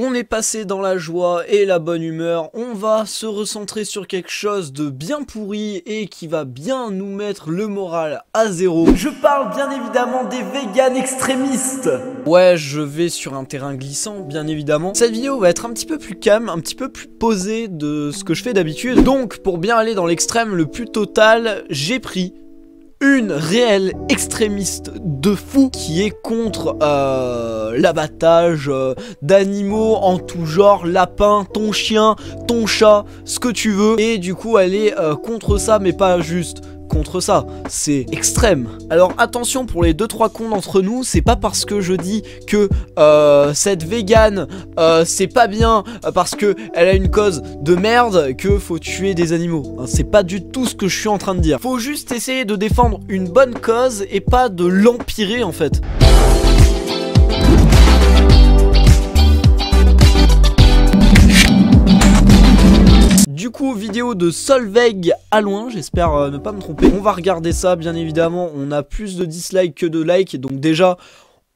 On est passé dans la joie et la bonne humeur, on va se recentrer sur quelque chose de bien pourri et qui va bien nous mettre le moral à zéro. Je parle bien évidemment des véganes extrémistes. Ouais, je vais sur un terrain glissant, bien évidemment. Cette vidéo va être un petit peu plus calme, un petit peu plus posée de ce que je fais d'habitude. Donc, pour bien aller dans l'extrême le plus total, j'ai pris une réelle extrémiste de fou qui est contre l'abattage d'animaux en tout genre, lapin, ton chien, ton chat, ce que tu veux. Et du coup elle est contre ça, mais pas juste contre ça, c'est extrême. Alors attention pour les 2-3 cons d'entre nous, c'est pas parce que je dis que cette végane c'est pas bien parce que elle a une cause de merde que faut tuer des animaux. C'est pas du tout ce que je suis en train de dire. Faut juste essayer de défendre une bonne cause et pas de l'empirer en fait. Du coup, vidéo de Solveig à loin, j'espère ne pas me tromper. On va regarder ça, bien évidemment. On a plus de dislikes que de likes, donc déjà,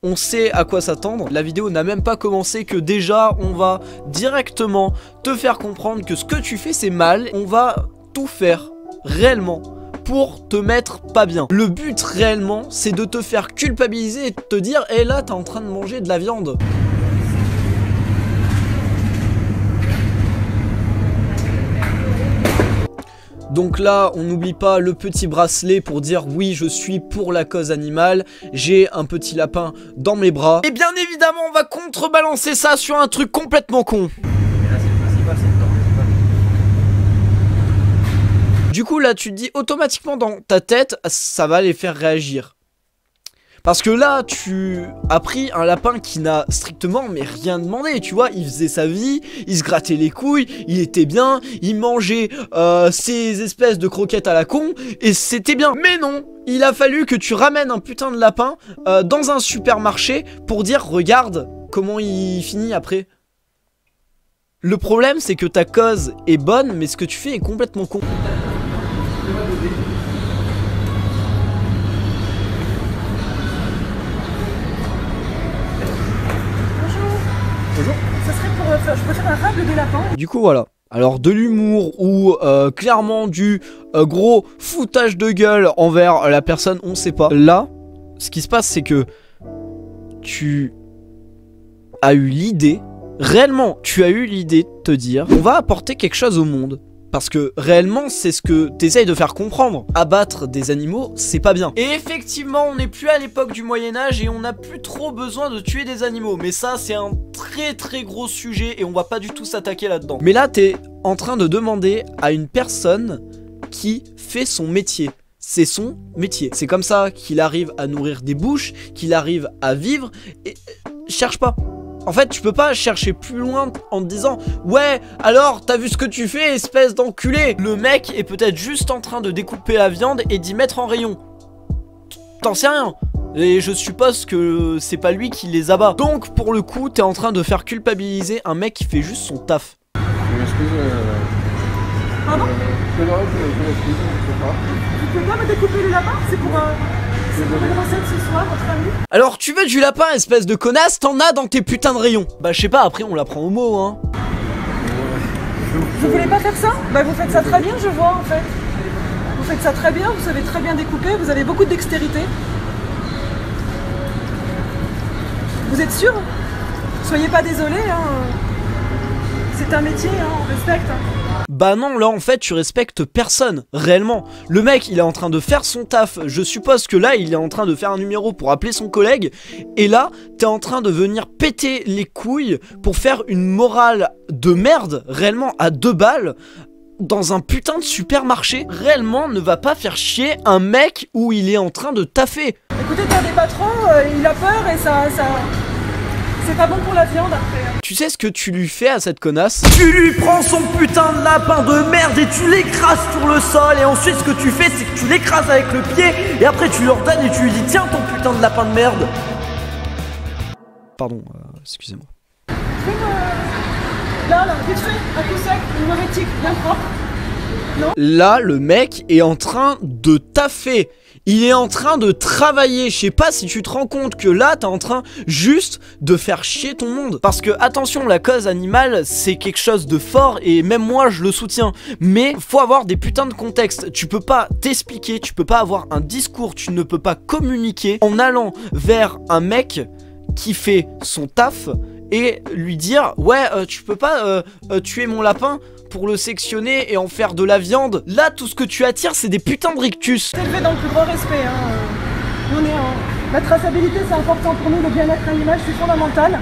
on sait à quoi s'attendre. La vidéo n'a même pas commencé que déjà, on va directement te faire comprendre que ce que tu fais, c'est mal. On va tout faire, réellement, pour te mettre pas bien. Le but, réellement, c'est de te faire culpabiliser et de te dire « Eh là, t'es en train de manger de la viande ». Donc là, on n'oublie pas le petit bracelet pour dire oui, je suis pour la cause animale. J'ai un petit lapin dans mes bras. Et bien évidemment, on va contrebalancer ça sur un truc complètement con. Du coup, là, tu te dis automatiquement dans ta tête, ça va les faire réagir. Parce que là, tu as pris un lapin qui n'a strictement mais rien demandé, tu vois, il faisait sa vie, il se grattait les couilles, il était bien, il mangeait ses espèces de croquettes à la con, et c'était bien. Mais non, il a fallu que tu ramènes un putain de lapin dans un supermarché pour dire, regarde comment il finit après. Le problème, c'est que ta cause est bonne, mais ce que tu fais est complètement con. Bonjour. Ça serait pour faire, je peux faire un rable des lapins. Du coup voilà. Alors de l'humour ou clairement du gros foutage de gueule envers la personne, on sait pas. Là, ce qui se passe c'est que tu as eu l'idée, réellement tu as eu l'idée de te dire on va apporter quelque chose au monde. Parce que réellement c'est ce que t'essayes de faire comprendre. Abattre des animaux c'est pas bien. Et effectivement on n'est plus à l'époque du Moyen-Âge et on n'a plus trop besoin de tuer des animaux. Mais ça c'est un très gros sujet et on va pas du tout s'attaquer là-dedans. Mais là t'es en train de demander à une personne qui fait son métier. C'est son métier. C'est comme ça qu'il arrive à nourrir des bouches, qu'il arrive à vivre et cherche pas. En fait, tu peux pas chercher plus loin en te disant « Ouais, alors, t'as vu ce que tu fais, espèce d'enculé ?» Le mec est peut-être juste en train de découper la viande et d'y mettre en rayon. T'en sais rien. Et je suppose que c'est pas lui qui les abat. Donc, pour le coup, t'es en train de faire culpabiliser un mec qui fait juste son taf. Pardon Tu peux pas me découper le lapin? C'est pour une recette ce soir, votre ami. Alors tu veux du lapin, espèce de connasse, t'en as dans tes putains de rayons. Bah je sais pas, après on la prend au mot hein. Vous voulez pas faire ça? Bah vous faites ça très bien je vois en fait. Vous faites ça très bien, vous savez très bien découper, vous avez beaucoup de dextérité. Vous êtes sûr? Soyez pas désolés hein. C'est un métier hein, on respecte. Bah non, là en fait tu respectes personne, réellement. Le mec il est en train de faire son taf, je suppose que là il est en train de faire un numéro pour appeler son collègue. Et là t'es en train de venir péter les couilles pour faire une morale de merde, réellement à 2 balles. Dans un putain de supermarché, réellement ne va pas faire chier un mec où il est en train de taffer. Écoutez, t'as des patrons, il a peur et ça... C'est pas bon pour la viande après. Tu sais ce que tu lui fais à cette connasse? Tu lui prends son putain de lapin de merde et tu l'écrases sur le sol. Et ensuite ce que tu fais c'est que tu l'écrases avec le pied. Et après tu leur donnes et tu lui dis tiens ton putain de lapin de merde. Pardon, excusez-moi. Là, vite fait, un coup sec, une mauvaise tique, bien propre. Non. Là, le mec est en train de taffer. Il est en train de travailler. Je sais pas si tu te rends compte que là, t'es en train juste de faire chier ton monde. Parce que, attention, la cause animale, c'est quelque chose de fort et même moi, je le soutiens. Mais faut avoir des putains de contexte. Tu peux pas t'expliquer, tu peux pas avoir un discours, tu ne peux pas communiquer en allant vers un mec qui fait son taf et lui dire ouais tu peux pas tuer mon lapin pour le sectionner et en faire de la viande. Là tout ce que tu attires c'est des putains de rictus. C'est élevé dans le plus grand respect hein. On est en... La traçabilité c'est important pour nous, le bien-être animal c'est fondamental.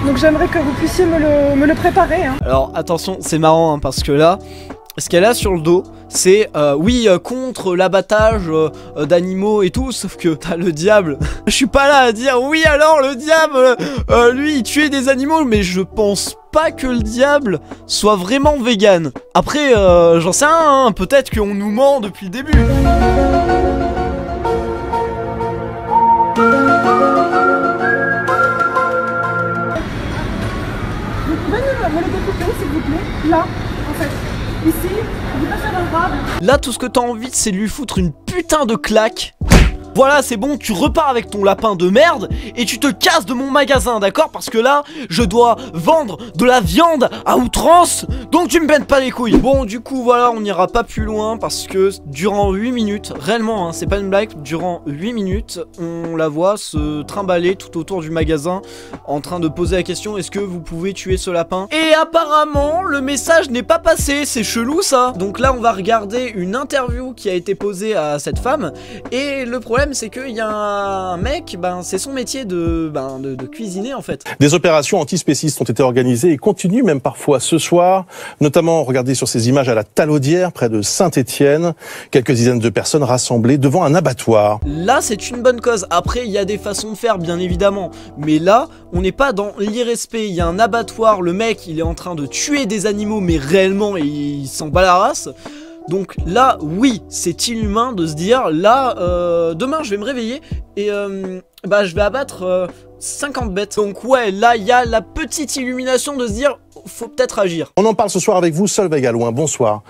Donc j'aimerais que vous puissiez me le préparer hein. Alors attention c'est marrant hein, parce que là ce qu'elle a sur le dos, c'est oui contre l'abattage d'animaux et tout, sauf que t'as le diable. Je suis pas là à dire oui alors le diable, lui il tuait des animaux, mais je pense pas que le diable soit vraiment vegan. Après j'en sais rien, hein, peut-être qu'on nous ment depuis le début. Vous pouvez me le découper s'il vous plaît, là en fait. Ici, on peut pas faire un grave. Là, tout ce que t'as envie, c'est de lui foutre une putain de claque. Voilà, c'est bon, tu repars avec ton lapin de merde et tu te casses de mon magasin, d'accord? Parce que là, je dois vendre de la viande à outrance, donc tu me pètes pas les couilles. Bon, du coup, voilà, on n'ira pas plus loin parce que durant 8 minutes, réellement, hein, c'est pas une blague, durant 8 minutes, on la voit se trimballer tout autour du magasin en train de poser la question, est-ce que vous pouvez tuer ce lapin? Et apparemment, le message n'est pas passé, c'est chelou ça. Donc là, on va regarder une interview qui a été posée à cette femme et le problème c'est qu'il y a un mec, c'est son métier de cuisiner en fait. Des opérations antispécistes ont été organisées et continuent même parfois ce soir, notamment regardez sur ces images à la Talaudière près de Saint-Étienne, quelques dizaines de personnes rassemblées devant un abattoir. Là c'est une bonne cause, après il y a des façons de faire bien évidemment, mais là on n'est pas dans l'irrespect, il y a un abattoir, le mec il est en train de tuer des animaux mais réellement il s'en bat la race. Donc là, oui, c'est inhumain de se dire, là, demain je vais me réveiller et je vais abattre 50 bêtes. Donc ouais, là, il y a la petite illumination de se dire, faut peut-être agir. On en parle ce soir avec vous, Solveig Allouin, bonsoir.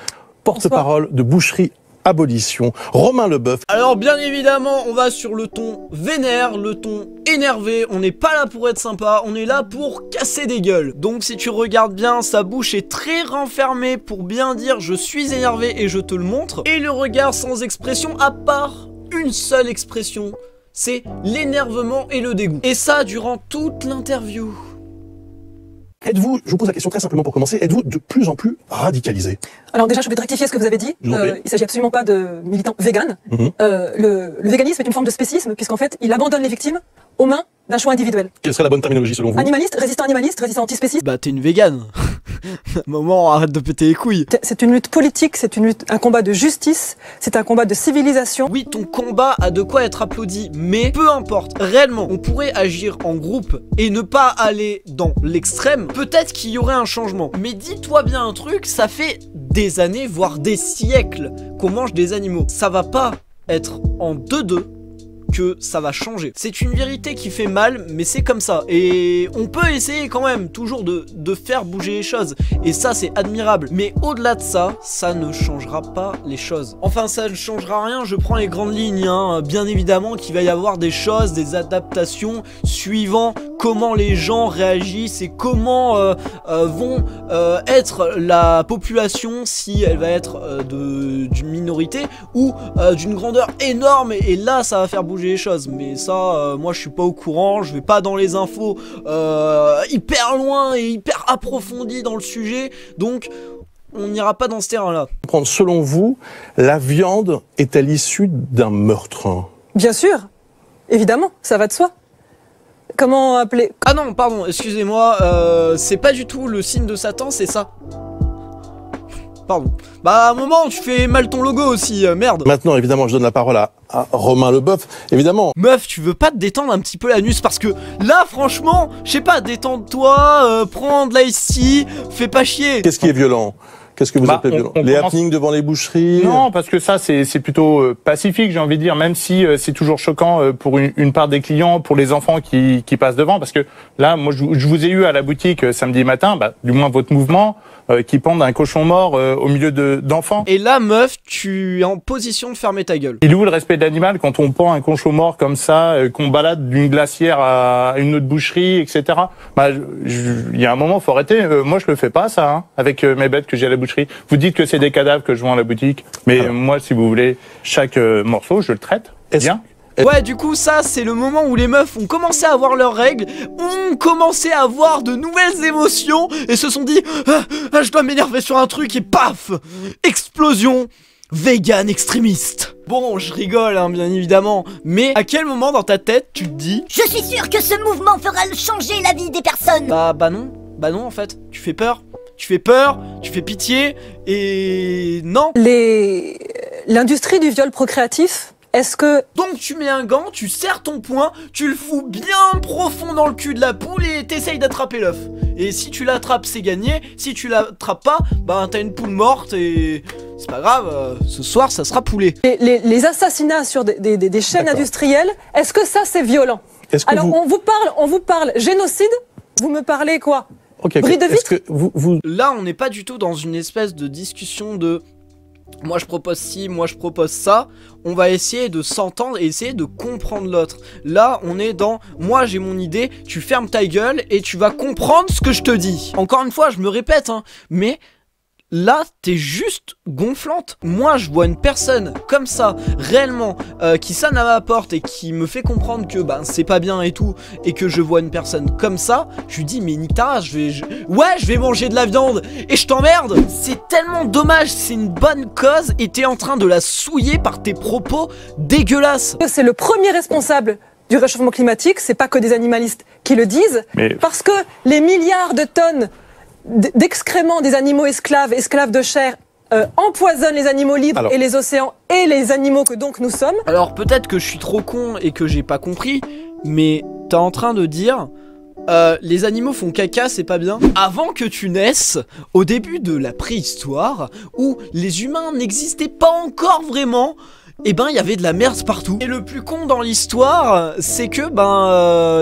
Porte-parole de Boucherie Abolition, Romain Leboeuf. Alors bien évidemment, on va sur le ton vénère, le ton énervé, on n'est pas là pour être sympa, on est là pour casser des gueules. Donc si tu regardes bien, sa bouche est très renfermée pour bien dire je suis énervé et je te le montre. Et le regard sans expression, à part une seule expression, c'est l'énervement et le dégoût. Et ça durant toute l'interview. Êtes-vous, je vous pose la question très simplement pour commencer, êtes-vous de plus en plus radicalisé? Alors déjà, je vais rectifier ce que vous avez dit. Il s'agit absolument pas de militants véganes. Le véganisme est une forme de spécisme, puisqu'en fait, il abandonne les victimes aux mains d'un choix individuel. Quelle serait la bonne terminologie selon vous? Animaliste, résistant antispéciste. Bah t'es une végane. À un moment, arrête de péter les couilles. C'est une lutte politique, c'est une lutte, un combat de justice, c'est un combat de civilisation. Oui, ton combat a de quoi être applaudi, mais peu importe, réellement, on pourrait agir en groupe et ne pas aller dans l'extrême. Peut-être qu'il y aurait un changement. Mais dis-toi bien un truc, ça fait des années, voire des siècles qu'on mange des animaux. Ça va pas être en 2-2 que ça va changer. C'est une vérité qui fait mal, mais c'est comme ça. Et on peut essayer quand même toujours de faire bouger les choses. Et ça, c'est admirable. Mais au-delà de ça, ça ne changera pas les choses. Enfin, ça ne changera rien, je prends les grandes lignes. Hein. Bien évidemment qu'il va y avoir des choses, des adaptations suivant comment les gens réagissent et comment vont être la population, si elle va être d'une minorité ou d'une grandeur énorme. Et là, ça va faire bouger les choses, mais ça moi je suis pas au courant, je vais pas dans les infos hyper loin et hyper approfondi dans le sujet, donc on n'ira pas dans ce terrain là. Selon vous, la viande est-elle issue d'un meurtre? Bien sûr, évidemment, ça va de soi. Comment appeler... Ah non, pardon, excusez-moi, c'est pas du tout le signe de Satan, c'est ça. Pardon. Bah à un moment tu fais mal ton logo aussi, merde. Maintenant évidemment je donne la parole à Romain Leboeuf, évidemment. Meuf, tu veux pas te détendre un petit peu l'anus? Parce que là franchement, je sais pas, détends-toi, prends de l'ice, fais pas chier. Qu'est-ce qui est violent? Qu'est-ce que vous appelez violent? Les happenings devant les boucheries? Non, parce que ça, c'est plutôt pacifique, j'ai envie de dire, même si c'est toujours choquant pour une part des clients, pour les enfants qui passent devant, parce que là, moi, je vous ai eu à la boutique samedi matin, bah, du moins votre mouvement, qui pend un cochon mort au milieu d'enfants. Et là, meuf, tu es en position de fermer ta gueule. Il est où le respect de l'animal quand on pend un cochon mort comme ça, qu'on balade d'une glacière à une autre boucherie, etc. Bah, il y a un moment, faut arrêter. Moi, je le fais pas, ça, hein, avec mes bêtes que j'ai à la boucherie. Vous dites que c'est des cadavres que je vends à la boutique, mais moi, si vous voulez, chaque morceau, je le traite bien. Ouais, du coup, ça, c'est le moment où les meufs ont commencé à avoir leurs règles, ont commencé à avoir de nouvelles émotions, et se sont dit je dois m'énerver sur un truc, et paf, explosion, vegan extrémiste. Bon, je rigole, hein, bien évidemment, mais à quel moment dans ta tête, tu te dis je suis sûr que ce mouvement fera changer la vie des personnes. Bah non, en fait, tu fais peur. Tu fais peur, tu fais pitié, et non. L'industrie du viol procréatif, est-ce que... Donc tu mets un gant, tu serres ton poing, tu le fous bien profond dans le cul de la poule et t'essayes d'attraper l'œuf. Et si tu l'attrapes, c'est gagné. Si tu l'attrapes pas, bah t'as une poule morte et... c'est pas grave, ce soir ça sera poulet. Les assassinats sur des chaînes industrielles, est-ce que ça c'est violent? Alors on vous parle génocide, vous me parlez quoi? Bris de vitre? Là on n'est pas du tout dans une espèce de discussion de... moi je propose ci, moi je propose ça. On va essayer de s'entendre et essayer de comprendre l'autre. Là on est dans, moi j'ai mon idée, tu fermes ta gueule et tu vas comprendre ce que je te dis. Encore une fois je me répète hein, mais là t'es juste gonflante. Moi je vois une personne comme ça réellement qui sonne à ma porte et qui me fait comprendre que bah, c'est pas bien et tout, et que je vois une personne comme ça, je lui dis mais nique ta race, je vais manger de la viande et je t'emmerde. C'est tellement dommage, c'est une bonne cause et t'es en train de la souiller par tes propos dégueulasses. C'est le premier responsable du réchauffement climatique, c'est pas que des animalistes qui le disent, parce que les milliards de tonnes d'excréments des animaux esclaves de chair empoisonnent les animaux libres et les océans et les animaux que donc nous sommes. Alors peut-être que je suis trop con et que j'ai pas compris, mais t'es en train de dire les animaux font caca, c'est pas bien. Avant que tu naisses, au début de la préhistoire, où les humains n'existaient pas encore vraiment, et ben il y avait de la merde partout. Et le plus con dans l'histoire, c'est que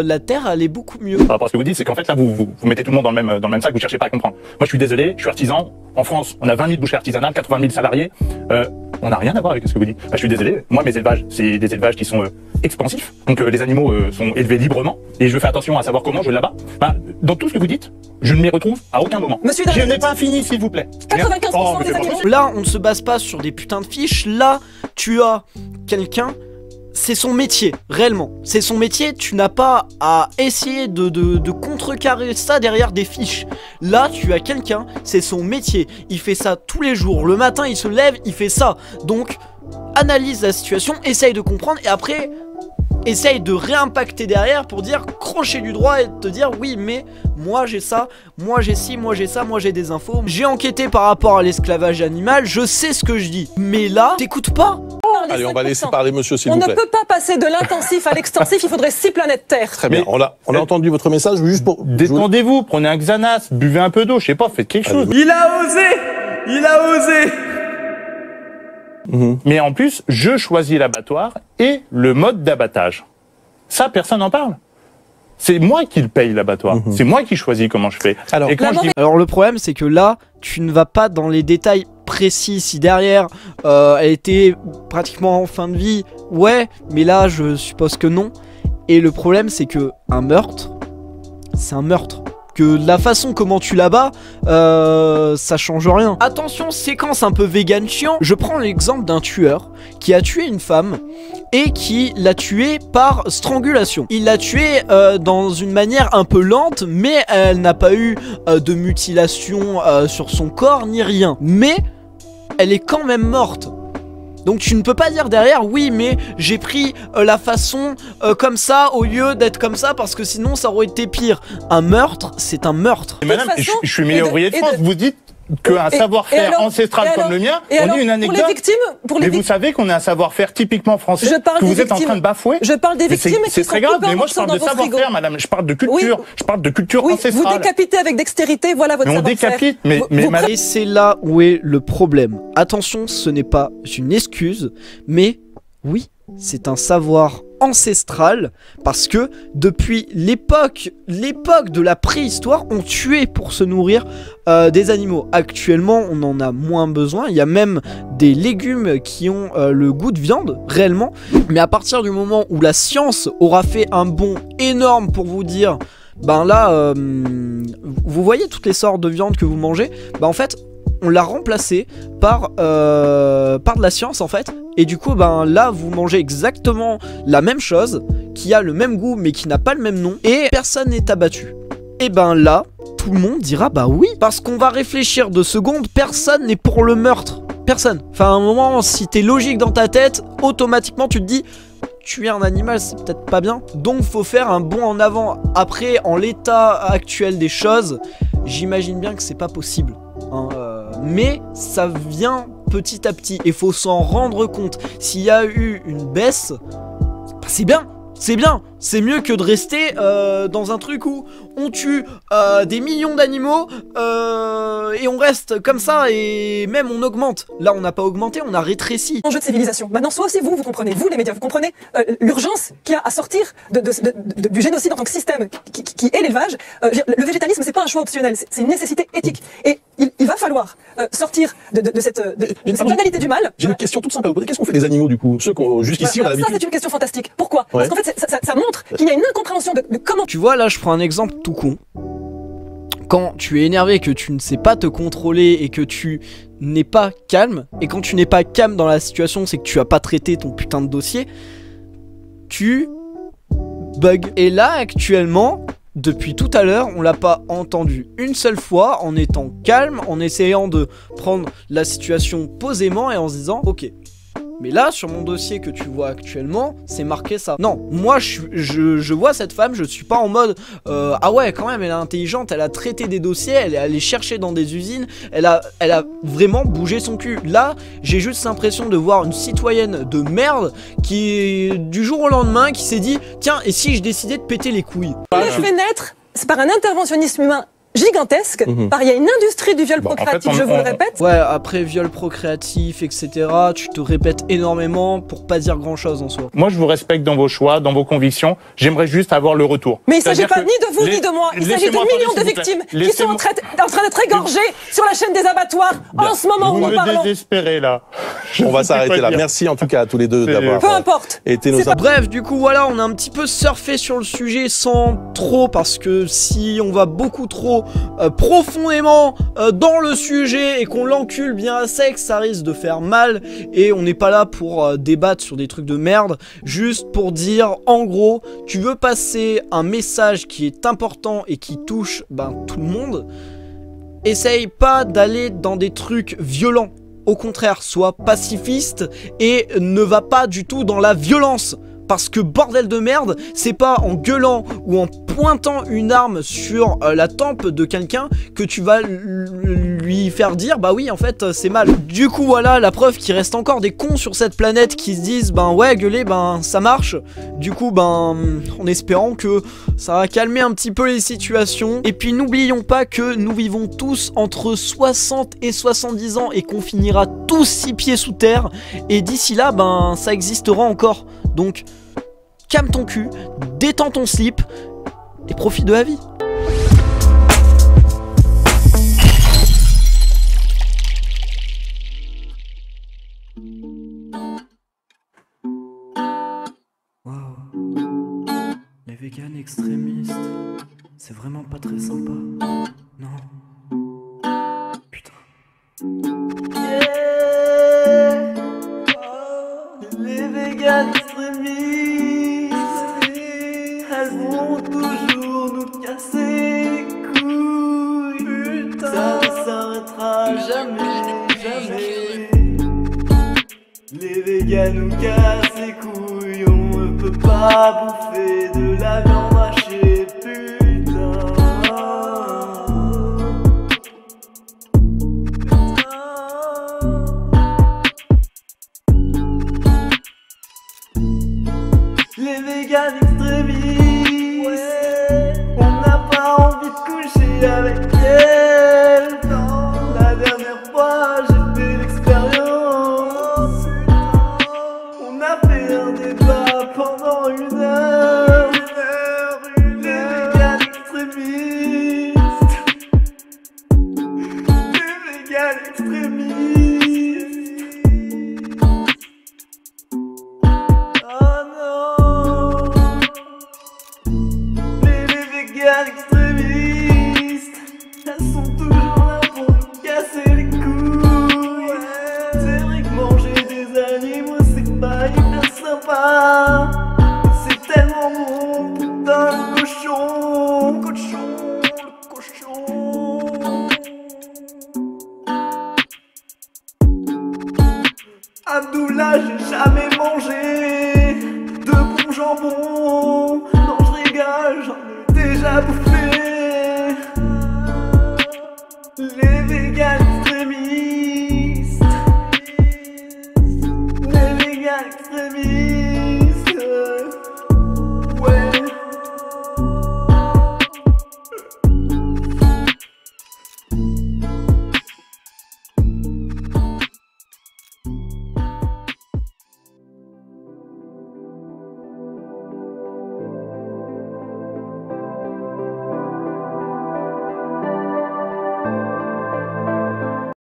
la Terre allait beaucoup mieux. Par rapport à ce que vous dites, c'est qu'en fait là vous mettez tout le monde dans le même sac, vous cherchez pas à comprendre. Moi je suis désolé, je suis artisan. En France, on a 20 000 boucheries artisanales, 80 000 salariés. On n'a rien à voir avec ce que vous dites. Je suis désolé, moi mes élevages, c'est des élevages qui sont expansifs. Donc les animaux sont élevés librement et je fais attention à savoir comment je l'abats. Dans tout ce que vous dites, je ne m'y retrouve à aucun moment. Monsieur je n'ai pas fini s'il vous plaît. 95% des animaux. Là, on ne se base pas sur des putains de fiches. Là, tu as quelqu'un, c'est son métier, réellement. C'est son métier, tu n'as pas à essayer de contrecarrer ça derrière des fiches. Là, tu as quelqu'un, c'est son métier. Il fait ça tous les jours. Le matin, il se lève, il fait ça. Donc, analyse la situation, essaye de comprendre et après... essaye de réimpacter derrière pour dire crocher du droit et te dire oui mais moi j'ai ça, moi j'ai ci, moi j'ai ça, moi j'ai des infos. J'ai enquêté par rapport à l'esclavage animal, je sais ce que je dis. Mais là, t'écoutes pas. Allez, on va laisser parler monsieur s'il vous plaît. On ne peut pas passer de l'intensif à l'extensif, il faudrait 6 planètes Terre. Très bien, on a entendu votre message juste pour... Détendez-vous, prenez un Xanax, buvez un peu d'eau, je sais pas, faites quelque chose. Il a osé. Mais en plus, je choisis l'abattoir et le mode d'abattage. Ça, personne n'en parle. C'est moi qui le paye l'abattoir. C'est moi qui choisis comment je fais. Alors, Alors le problème, c'est que là, tu ne vas pas dans les détails précis. Si derrière, elle était pratiquement en fin de vie, ouais, mais là, je suppose que non. Et le problème, c'est que un meurtre, c'est un meurtre. Que la façon comment tu l'abats, ça change rien. Attention, séquence un peu vegan chiant. Je prends l'exemple d'un tueur qui a tué une femme et qui l'a tuée par strangulation. Il l'a tuée dans une manière un peu lente, mais elle n'a pas eu de mutilation sur son corps ni rien. Mais elle est quand même morte. Donc tu ne peux pas dire derrière, oui mais j'ai pris la façon comme ça au lieu d'être comme ça parce que sinon ça aurait été pire. Un meurtre, c'est un meurtre. Et madame, je suis meilleur ouvrier de France, vous dites qu'un savoir-faire ancestral comme le mien, on est une anecdote. Mais vous savez qu'on a un savoir-faire typiquement français que vous êtes en train de bafouer. Je parle des victimes qui sont très grave, mais moi je parle de savoir-faire, madame. Je parle de culture. Je parle de culture ancestrale. Vous décapitez avec dextérité, voilà votre savoir-faire. On décapite, mais madame... Et c'est là où est le problème. Attention, ce n'est pas une excuse, mais oui, c'est un savoir ancestral, parce que depuis l'époque de la préhistoire, on tuait pour se nourrir des animaux. Actuellement, on en a moins besoin. Il y a même des légumes qui ont le goût de viande, réellement. Mais à partir du moment où la science aura fait un bond énorme pour vous dire, ben là, vous voyez toutes les sortes de viande que vous mangez, ben en fait, on l'a remplacé par de la science en fait. Et du coup, ben là, vous mangez exactement la même chose, qui a le même goût, mais qui n'a pas le même nom, et personne n'est abattu. Et ben là, tout le monde dira bah oui, parce qu'on va réfléchir 2 secondes, personne n'est pour le meurtre. Personne. Enfin, à un moment, si t'es logique dans ta tête, automatiquement, tu te dis... tuer un animal, c'est peut-être pas bien. Donc, faut faire un bond en avant. Après, en l'état actuel des choses, j'imagine bien que c'est pas possible. Hein, mais ça vient petit à petit et faut s'en rendre compte. S'il y a eu une baisse, bah c'est bien, c'est bien. C'est mieux que de rester dans un truc où on tue des millions d'animaux et on reste comme ça et même on augmente. Là on n'a pas augmenté, on a rétréci. Enjeu de civilisation. Maintenant soit aussi vous comprenez, vous les médias, vous comprenez l'urgence qu'il y a à sortir du génocide en tant que système qui est l'élevage. Le végétalisme c'est pas un choix optionnel, c'est une nécessité éthique. Et il va falloir sortir de cette banalité du mal. J'ai une question toute simple à vous poser. Qu'est-ce qu'on fait des animaux du coup? Ceux qu'on jusqu'ici on a l'habitude. Ça c'est une question fantastique. Pourquoi? Parce qu'en fait ça montre qu'il y a une incompréhension de comment... Tu vois, là, je prends un exemple tout con. Quand tu es énervé, que tu ne sais pas te contrôler et que tu n'es pas calme, et quand tu n'es pas calme dans la situation, c'est que tu as pas traité ton putain de dossier, tu bugs. Et là, actuellement... Depuis tout à l'heure, on l'a pas entendu une seule fois en étant calme, en essayant de prendre la situation posément et en se disant ok. Mais là, sur mon dossier que tu vois actuellement, c'est marqué ça. Non, moi, je vois cette femme, je suis pas en mode ah ouais, quand même, elle est intelligente, elle a traité des dossiers, elle est allée chercher dans des usines, elle a vraiment bougé son cul. Là, j'ai juste l'impression de voir une citoyenne de merde qui, du jour au lendemain, qui s'est dit tiens, et si je décidais de péter les couilles? On les fait naître, c'est par un interventionnisme humain gigantesque, il y a une industrie du viol procréatif, je vous le répète. Ouais, après viol procréatif, etc., tu te répètes énormément pour pas dire grand chose en soi. Moi je vous respecte dans vos choix, dans vos convictions, j'aimerais juste avoir le retour. Mais il s'agit pas ni de vous ni de moi, il s'agit de millions de victimes qui sont en train d'être égorgées sur la chaîne des abattoirs en ce moment où nous parlons. Vous me désespérez là. On va s'arrêter là, merci en tout cas à tous les deux d'avoir été nos... Bref, du coup voilà, on a un petit peu surfé sur le sujet sans trop, parce que si on va beaucoup trop profondément dans le sujet et qu'on l'encule bien à sec, ça risque de faire mal. Et on n'est pas là pour débattre sur des trucs de merde, juste pour dire en gros, tu veux passer un message qui est important et qui touche tout le monde, essaye pas d'aller dans des trucs violents. Au contraire, sois pacifiste et ne va pas du tout dans la violence. Parce que bordel de merde, c'est pas en gueulant ou en pointant une arme sur la tempe de quelqu'un que tu vas lui faire dire bah oui en fait c'est mal. Du coup voilà la preuve qu'il reste encore des cons sur cette planète qui se disent ouais gueuler ça marche. Du coup en espérant que ça va calmer un petit peu les situations. Et puis n'oublions pas que nous vivons tous entre 60 et 70 ans et qu'on finira tous 6 pieds sous terre. Et d'ici là ça existera encore. Donc calme ton cul, détends ton slip et profite de la vie. Wow. Les véganes extrémistes, c'est vraiment pas très sympa. Non. Putain. Yeah. Oh, les véganes extrémistes, elles vont toujours nous casser les couilles. Putain, ça ne s'arrêtera jamais, jamais. Les véganes nous cassent les couilles, on ne peut pas bouffer de la viande hachée, putain. Oh non. Mais les véganes extrémistes, elles sont toujours là pour nous casser les couilles. C'est vrai que manger des animaux c'est pas hyper sympa. C'est tellement bon, putain le cochon. Abdullah, j'ai jamais mangé de bon jambon. Non, je rigole, j'en ai déjà bouffé. Les